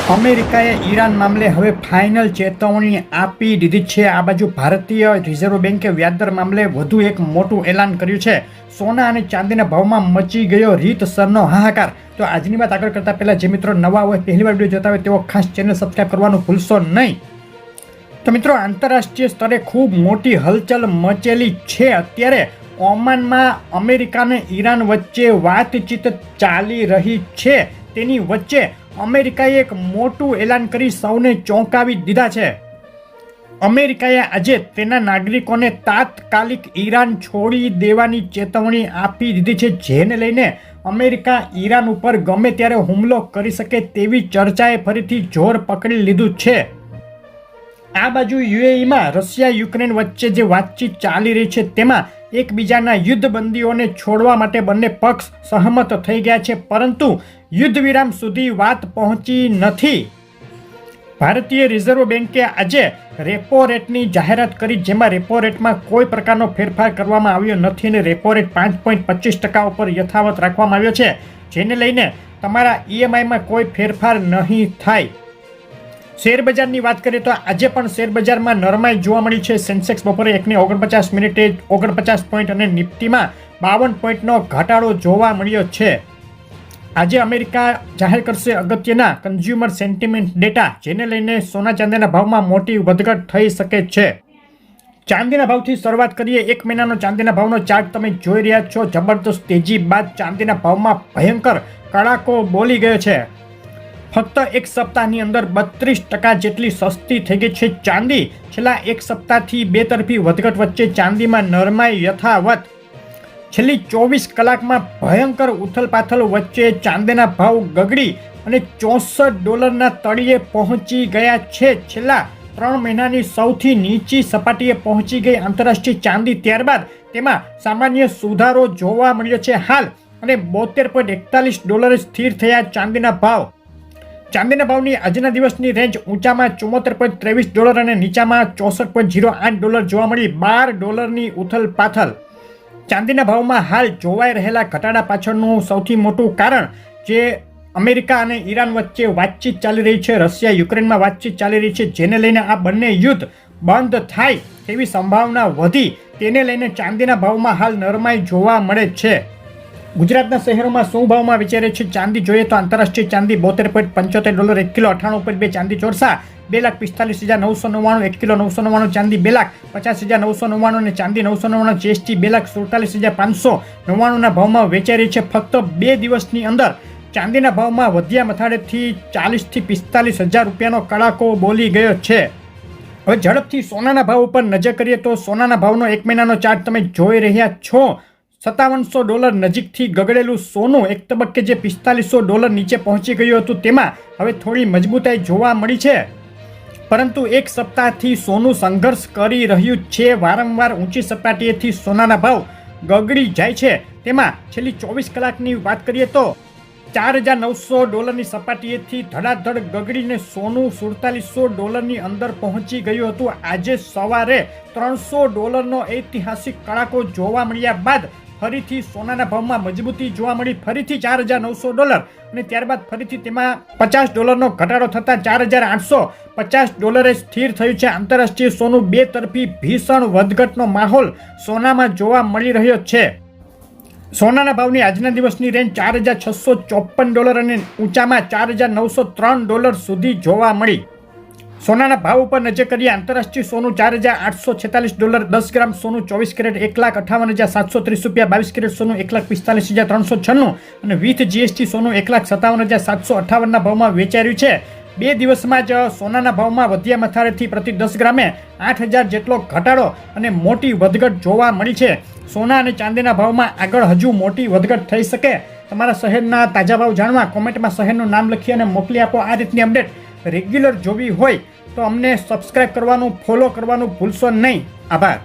અમેરિકાએ ઈરાન મામલે હવે ફાઇનલ ચેતવણી આપી દીધી છે। આ બાજુ ભારતીય રિઝર્વ બેન્કે વ્યાજદર મામલે વધુ એક મોટું એલાન કર્યું છે। સોના અને ચાંદીના ભાવમાં મચી ગયો રીતસરનો હાહાકાર। તો આજની વાત આગળ કરતા પહેલા જે મિત્રો નવા હોય પહેલી વાર વિડીયો જોતા હોય તેઓ ખાસ ચેનલ સબસ્ક્રાઇબ કરવાનું ભૂલશો નહીં। તો મિત્રો આંતરરાષ્ટ્રીય સ્તરે ખૂબ મોટી હલચલ મચેલી છે। અત્યારે ઓમાનમાં અમેરિકા અને ઈરાન વચ્ચે વાતચીત ચાલી રહી છે। તેની વચ્ચે અમેરિકાએ એક મોટું એલાન કરી સૌને ચોંકાવી દીધા છે। અમેરિકાએ આજે તેના નાગરિકોને તાત્કાલિક ઈરાન છોડી દેવાની ચેતવણી આપી દીધી છે, જેને લઈને અમેરિકા ઈરાન ઉપર ગમે ત્યારે હુમલો કરી શકે તેવી ચર્ચાએ ફરીથી જોર પકડી લીધું છે। આ બાજુ યુએઈમાં રશિયા યુક્રેન વચ્ચે જે વાતચીત ચાલી રહી છે તેમાં એકબીજાના યુદ્ધબંદીઓને છોડવા માટે બંને પક્ષ સહમત થઈ ગયા છે, પરંતુ યુદ્ધ વિરામ સુધી વાત પહોંચી નથી। ભારતીય રિઝર્વ બેન્કે આજે રેપો રેટની જાહેરાત કરી, જેમાં રેપો રેટમાં કોઈ પ્રકારનો ફેરફાર કરવામાં આવ્યો નથી અને રેપો રેટ 5.25% ઉપર યથાવત રાખવામાં આવ્યો છે, જેને લઈને તમારા ઈએમઆઈમાં કોઈ ફેરફાર નહીં થાય। શેરબજારની વાત કરીએ તો આજે પણ શેરબજારમાં નરમાઈ જોવા મળી છે। સેન્સેક્સ બપોરે 1:49 મિનિટે 49 પોઈન્ટ અને નિફ્ટીમાં 52 પોઈન્ટનો ઘટાડો જોવા મળ્યો છે। આજે અમેરિકા જાહેર કરશે અગત્યના કન્ઝ્યુમર સેન્ટિમેન્ટ ડેટા, જેને લઈને સોના ચાંદીના ભાવમાં મોટી વધઘટ થઈ શકે છે। ચાંદીના ભાવથી શરૂઆત કરીએ। એક મહિનાનો ચાંદીના ભાવનો ચાર્ટ તમે જોઈ રહ્યા છો। જબરદસ્ત તેજી બાદ ચાંદીના ભાવમાં ભયંકર કડાકો બોલી ગયો છે। ફક્ત એક સપ્તાહની અંદર 32% જેટલી સસ્તી થઈ ગઈ છે ચાંદી। છેલ્લા એક સપ્તાહથી બે તરફી વધઘટ વચ્ચે ચાંદીમાં નરમાઈ યથાવત। છેલ્લી 24 કલાકમાં ભયંકર ઉથલપાથલ વચ્ચે ચાંદીના ભાવ ગગડી અને $64 તળિયે પહોંચી ગયા છે। છેલ્લા 3 મહિનાની સૌથી નીચી સપાટીએ પહોંચી ગઈ આંતરરાષ્ટ્રીય ચાંદી। ત્યારબાદ તેમાં સામાન્ય સુધારો જોવા મળ્યો છે હાલ, અને $72.41 સ્થિર થયા ચાંદીના ભાવ। ચાંદીના ભાવની આજના દિવસની રેન્જ ઊંચામાં $74.23 અને નીચામાં $64.08 જોવા મળી। $12ની ઉથલપાથલ। ચાંદીના ભાવમાં હાલ જોવાઈ રહેલા ઘટાડા પાછળનું સૌથી મોટું કારણ જે અમેરિકા અને ઈરાન વચ્ચે વાતચીત ચાલી રહી છે, રશિયા યુક્રેનમાં વાતચીત ચાલી રહી છે, જેને લઈને આ બંને યુદ્ધ બંધ થાય તેવી સંભાવના વધી, તેને લઈને ચાંદીના ભાવમાં હાલ નરમાઈ જોવા મળે છે। ગુજરાતના શહેરોમાં શું ભાવમાં વેચાઈ રહી છે ચાંદી જોઈએ તો આંતરરાષ્ટ્રીય ચાંદી $72.75 1 કિલો, 98 ઉપર 2 ચાંદી ચોરસા 2,45,999 1 કિલો, 999 ચાંદી 2,50,999 અને ચાંદી 999 જીએસટી 2,47,599 ના ભાવમાં વેચાઈ રહી છે। ફક્ત 2 દિવસની અંદર ચાંદીના ભાવમાં વધ્યા મથાળેથી 40,000 થી 45,000 રૂપિયાનો કડાકો બોલી ગયો છે। હવે ઝડપથી સોનાના ભાવ ઉપર નજર કરીએ તો સોનાના ભાવનો એક મહિનાનો ચાર્ટ તમે જોઈ રહ્યા છો। $5700 નજીકથી ગગડેલું સોનું એક તબક્કે જે $4500 નીચે પહોંચી ગયું હતું, તેમાં હવે થોડી મજબૂતાઈ જોવા મળી છે, પરંતુ એક સપ્તાહથી સોનું સંઘર્ષ કરી રહ્યું છે। વારંવાર ઊંચી સપાટીએથી સોનાના ભાવ ગગડી જાય છે। તેમાં છેલ્લી 24 કલાકની વાત કરીએ તો $4,900ની સપાટીએથી ધડાધડ ગગડીને સોનું $4700ની અંદર પહોંચી ગયું હતું। આજે સવારે $300નો ઐતિહાસિક કડાકો જોવા મળ્યા બાદ ફરીથી સોનાના ભાવમાં મજબૂતી જોવા મળી। ફરીથી $4,900 અને ત્યારબાદ ફરીથી તેમાં $50નો ઘટાડો થતાં $4,850 સ્થિર થયું છે। આંતરરાષ્ટ્રીય સોનું બે તરફી ભીષણ વધઘટનો માહોલ સોનામાં જોવા મળી રહ્યો છે। સોનાના ભાવની આજના દિવસની રેન્જ $4,654 અને ઊંચામાં $4,903 સુધી જોવા મળી। સોનાના ભાવ ઉપર નજર કરીએ। આંતરરાષ્ટ્રીય સોનું $4,846 10 ગ્રામ સોનું 24 કેરેટ 1,58,730 રૂપિયા, 22 કેરેટ સોનું 1,45,396 અને વિથ જીએસટી સોનું 1,57,758 ના ભાવમાં વેચાઈ રહ્યું છે। 2 દિવસમાં જ સોનાના ભાવમાં વધ્યા મથાળેથી પ્રતિ 10 ગ્રામે 8,000 જેટલો ઘટાડો અને મોટી વધઘટ જોવા મળી છે। સોના અને ચાંદીના ભાવમાં આગળ હજુ મોટી વધઘટ થઈ શકે। તમારા શહેરના તાજા ભાવ જાણવા કોમેન્ટમાં શહેરનું નામ લખી અને મોકલી આપો। આ રીતની અપડેટ રેગ્યુલર જોવી હોય તો અમને સબસ્ક્રાઇબ કરવાનું, ફોલો કરવાનું ભૂલશો નહીં। આભાર।